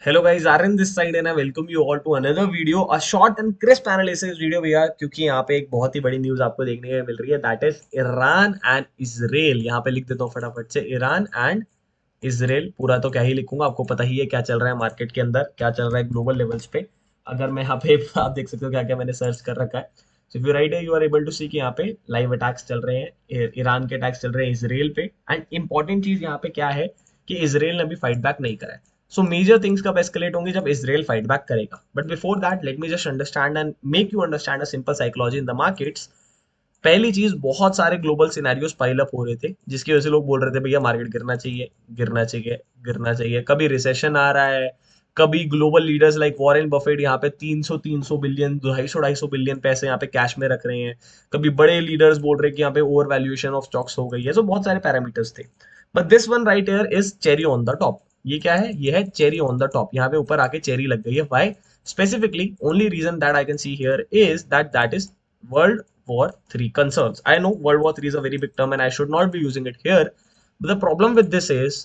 Hello guys, Aryan this side and I welcome you all to another video, a short and crisp analysis video भैया, क्योंकि यहाँ पे एक बहुत ही बड़ी न्यूज आपको देखने को मिल रही है, that is Iran and Israel. यहाँ पे लिख देता हूँ फटाफट से, ईरान एंड इजराइल। पूरा तो क्या ही लिखूंगा, आपको पता ही है क्या चल रहा है मार्केट के अंदर, क्या चल रहा है ग्लोबल लेवल्स पे। अगर मैं यहाँ पे आप देख सकते हो क्या क्या मैंने सर्च कर रखा है। सो इफ यू राइट है, यू आर एबल टू सी कि यहाँ पे लाइव अटैक्स चल रहे हैं, ईरान के अटैक्स चल रहे हैं इजराइल पे। एंड इंपॉर्टेंट चीज यहाँ पे क्या है कि इजराइल ने अभी फाइट बैक नहीं करा है। सो मेजर थिंग्स कब एस्केलेट होंगे, जब इजराइल फाइट बैक करेगा। But before that let me just understand and make you understand a simple psychology in the markets. पहली चीज, बहुत सारे ग्लोबल सिनेरियोस पाइल अप हो रहे थे जिसकी वजह से लोग बोल रहे थे भैया मार्केट गिरना चाहिए, गिरना चाहिए, गिरना चाहिए। कभी रिसेशन आ रहा है, कभी global leaders like Warren Buffett यहाँ पे 300 बिलियन, 250 बिलियन पैसे यहाँ पे कैश में रख रहे हैं। कभी बड़े लीडर्स बोल रहे हैं कि यहाँ पे ओवर वैल्यूएशन ऑफ स्टॉक्स हो गई है। तो बहुत सारे पैरामीटर्स थे, but this one right here is cherry on the top. ये क्या है? ये है चेरी ऑन द टॉप। यहाँ पे ऊपर आके चेरी लग गई है। Why? Specifically only reason that I can see here is that is world War 3 concerns. I know World War 3 is a very big term and I should not be using it here. But the problem with this is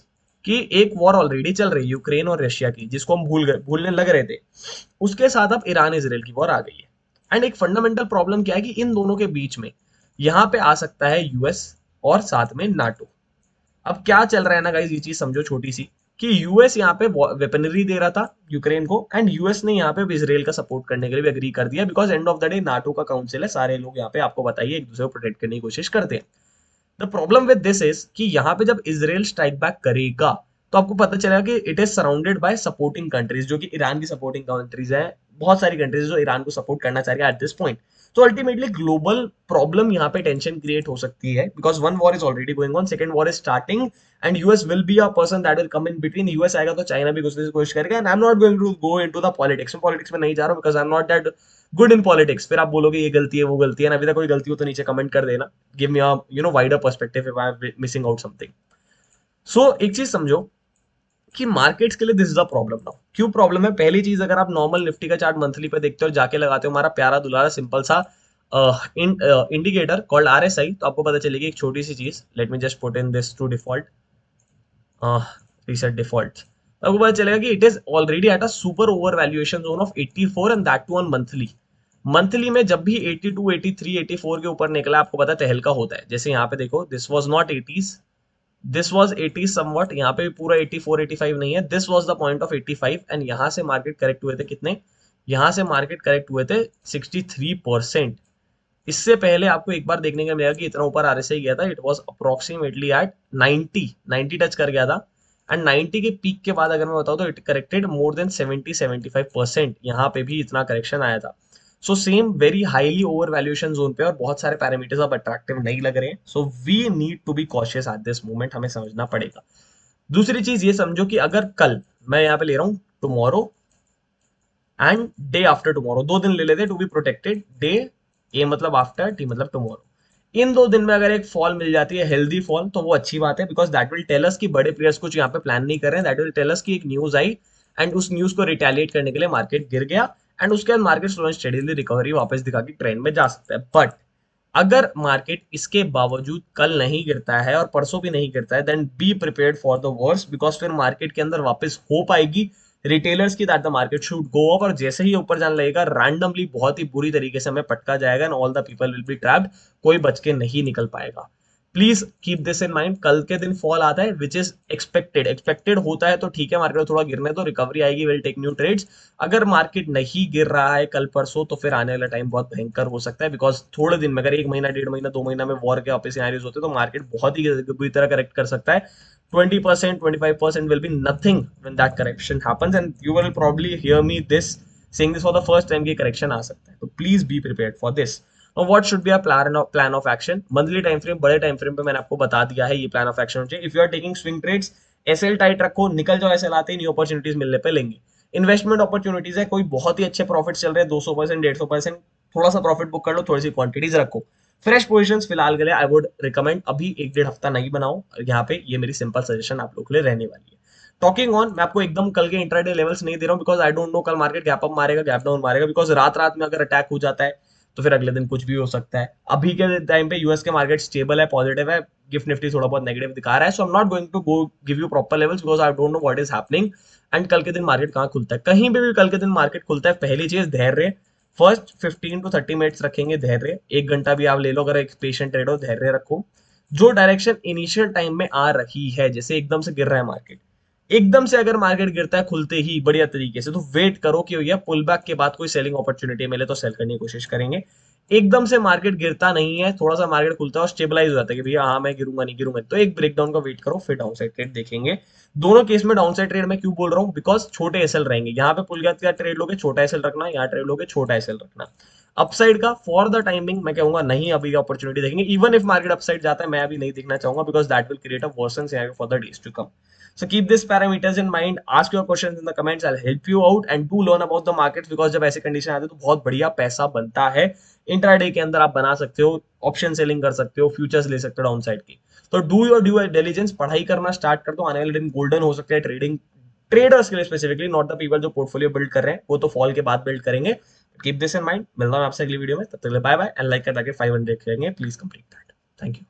कि एक war already चल रही है Ukraine और Russia की, जिसको हम भूलने लग रहे थे। उसके साथ अब ईरान इसराइल की वॉर आ गई है। एंड एक फंडामेंटल प्रॉब्लम क्या है कि इन दोनों के बीच में यहाँ पे आ सकता है यूएस और साथ में नाटो। अब क्या चल रहा है ना गाइस, ये चीज समझो छोटी सी, कि यूएस यहाँ पे वेपनरी दे रहा था यूक्रेन को, एंड यूएस ने यहाँ पे इसराइल का सपोर्ट करने के लिए भी एग्री कर दिया, because end of the day NATO का काउंसिल है, सारे लोग यहाँ पे आपको बताइए एक दूसरे को प्रोटेक्ट करने की कोशिश करते हैं। The problem with this is कि यहाँ पे जब इसराइल स्ट्राइक बैक करेगा तो आपको पता चलेगा कि it is surrounded by supporting countries, जो कि ईरान की सपोर्टिंग कंट्रीज है। बहुत सारी कंट्रीज जो ईरान को सपोर्ट करना चाह रही है एट दिस पॉइंट। तो अल्टीमेटली ग्लोबल प्रॉब्लम यहाँ पे टेंशन क्रिएट हो सकती है, because one war is already going on, second war is starting, and US will be a person that will come in between. US आएगा तो China भी घुसने की कोशिश करेगा। And I am not going to go into the politics में, politics में नहीं जा रहा हूँ, because I am not that good in politics. फिर आप बोलोगे ये गलती है वो गलती है ना, अभी तक कोई गलती हो तो नीचे कमेंट कर देना। Give me a wider perspective if I am missing out something. So एक चीज समझो कि मार्केट्स के लिए this is a problem now. क्यों प्रॉब्लम है? पहली चीज, अगर आप नॉर्मल निफ्टी का चार्ट मंथली पे देखते हो, जाके लगाते हो हमारा प्यारा दुलारा सिंपल सा इंडिकेटर कॉल्ड आरएसआई, तो आपको पता चलेगी एक छोटी सी चीज। Let me just put in this to default, reset default. आपको पता चलेगा कि it is already at a super over valuation zone of 84 and that too on monthly. Monthly में जब भी 82, 83, 84 के ऊपर निकला, आपको पता है तहलका होता है। जैसे यहाँ पे देखो, this was not 80s, this was 80 somewhat. यहाँ पे भी पूरा 84 85 नहीं है, this was the point of 85। And यहाँ से मार्केट करेक्ट हुए थे कितने? यहाँ से मार्केट करेक्ट हुए थे 63%। इससे पहले आपको एक बार देखने को मिलेगा कि इतना ऊपर आरएसआई गया था, it was approximately at 90 touch कर गया था। एंड 90 के पीक के बाद अगर मैं बताऊं तो इट करेक्टेड मोर देन 70-75%। यहाँ पे भी इतना करेक्शन आया था। So same very highly over valuation zone पे, और बहुत सारे पैरामीटर्स अब अट्रैक्टिव नहीं लग रहे हैं। So we need to be cautious at this moment, हमें समझना पड़ेगा। दूसरी चीज ये समझो कि अगर कल, मैं यहाँ पे ले रहा हूँ tomorrow and day after tomorrow, 2 दिन ले लेते टू बी प्रोटेक्टेड। डे, ए मतलब आफ्टर, टी मतलब टुमारो। इन 2 दिन में अगर एक फॉल मिल जाती है, हेल्दी फॉल, तो वो अच्छी बात है, because that will tell us कि बड़े प्लेयर्स कुछ यहाँ पे प्लान नहीं कर रहे हैं। दैट विल टेल अस कि एक न्यूज आई एंड उस न्यूज को रिटेलिएट करने के लिए मार्केट गिर गया, एंड उसके बाद market slow and steadily recovery वापस दिखा के ट्रेंड में जा सकता है। बट अगर मार्केट इसके बावजूद कल नहीं गिरता है और परसों भी नहीं गिरता है, then be prepared for the worst, because फिर मार्केट के अंदर वापस होप आएगी रिटेलर्स की that the market should go up, और जैसे ही ऊपर जाने लगेगा रैंडमली बहुत ही बुरी तरीके से हमें पटका जाएगा and all the people will be trapped. कोई बच के नहीं निकल पाएगा। Please keep this in mind. कल के दिन फॉल आता है विच इज एक्सपेक्टेड होता है तो ठीक है, मार्केट थोड़ा गिरने तो रिकवरी आएगी, विल टेक न्यू ट्रेड्स। अगर मार्केट नहीं गिर रहा है कल परसों, तो फिर आने वाला टाइम बहुत भयंकर हो सकता है, बिकॉज थोड़े दिन में, अगर 1 महीना, 1.5 महीना, 2 महीना में वॉर के वापस सिनेरियोज होते हैं, तो मार्केट बहुत ही बुरी तरह करेक्ट कर सकता है। 20%, 25% will be nothing when that correction happens, and you will probably hear me this saying this for the first time कि correction आ सकता है। तो please be prepared for this. Now what should be a plan of action? Monthly time frame, बड़े time frame पे मैंने आपको बता दिया है ये प्लान ऑफ एक्शन चाहिए। If you are taking swing trades, SL tight रखो, निकल जाओ, एसएल आते ही न्यू अपॉर्चुनिटीज मिलने पे लेंगे। इन्वेस्टमेंट अपॉर्चुनिटीज है, कोई बहुत ही अच्छे प्रॉफिट चल रहे हैं, 200%, 150%, थोड़ा सा प्रॉफिट बुक कर लो, थोड़ी सी क्वांटिटीज रखो। फ्रेश पोजीशंस फिलहाल के लिए आई वुड रिकमेंड अभी 1-1.5 हफ्ता नहीं बनाओ यहाँ पे, ये मेरी सिंपल सजेशन आप लोग के लिए रहने वाली है। टॉकिंग ऑन, मैं आपको एकदम कल के इंट्राडे लेवल्स नहीं दे रहा हूँ, बिकॉज आई डोंट नो कल मार्केट गैप अप मारेगा, गैप डाउन मारेगा, बिकॉज रात रात में अगर अटैक हो जाता है तो फिर अगले दिन कुछ भी हो सकता है। अभी के टाइम पे यूएस के मार्केट स्टेबल है, पॉजिटिव है, गिफ्ट निफ्टी थोड़ा बहुत नेगेटिव दिखा रहा है, so I am not going to go give you proper levels because I don't know what is happening. And कल के दिन मार्केट कहाँ खुलता है, कहीं पे भी कल के दिन मार्केट खुलता है, पहली चीज धैर्य। फर्स्ट 15 to 30 मिनट्स रखेंगे धैर्य, 1 घंटा भी आप ले लो, अगर एक पेशेंट ट्रेड हो धैर्य रखो। जो डायरेक्शन इनिशियल टाइम में आ रही है, जैसे एकदम से गिर रहा है मार्केट, एकदम से अगर मार्केट गिरता है खुलते ही बढ़िया तरीके से, तो वेट करो कि भैया पुल बैक के बाद कोई सेलिंग अपॉर्चुनिटी मिले तो सेल करने की कोशिश करेंगे। एकदम से मार्केट गिरता नहीं है, थोड़ा सा मार्केट खुलता है और स्टेबलाइज हो जाता है कि भैया हाँ मैं गिरूंगा नहीं गिरूंगा, तो एक ब्रेकडाउन का वेट करो, फिर डाउन साइड ट्रेड देखेंगे। दोनों केस में डाउन साइड ट्रेड मैं क्यों बोल रहा हूँ, बिकॉज छोटे एसएल रहेंगे, यहाँ पे पुल का ट्रेड लोगे छोटा एसएल रखना, यहाँ ट्रेड लोगे छोटा एसएल रखना। अपसाइड का फॉर द टाइमिंग मैं कहूंगा नहीं, अभी अपॉर्चुनिटी देखेंगे, इवन इफ मार्केट अपसाइड जाता है मैं अभी नहीं देखना चाहूंगा, because that will create a worsen scenario for the days to come. So keep these parameters in mind. Ask your questions in the comments. I'll help you out and do learn about the markets because जब ऐसे condition आते हैं तो बहुत बढ़िया पैसा बनता है। इंट्राडे के अंदर आप बना सकते हो, ऑप्शन सेलिंग कर सकते हो, फ्यूचर्स ले सकते हो डाउन साइड की। तो डू योर ड्यू डिलीजेंस, पढ़ाई करना स्टार्ट कर दो, आने वाले दिन गोल्डन हो सकते हैं ट्रेडिंग ट्रेडर्स के लिए स्पेसिफिकली, नॉट द पीपल जो पोर्टफोलियो बिल्ड कर रहे हैं, वो तो फॉल के बाद बिल्ड करेंगे। Keep this in mind. मिलता हूं आपसे अगली वीडियो में, तब तक बाय बाय एंड लाइक कर 500 करेंगे, please complete that. Thank you.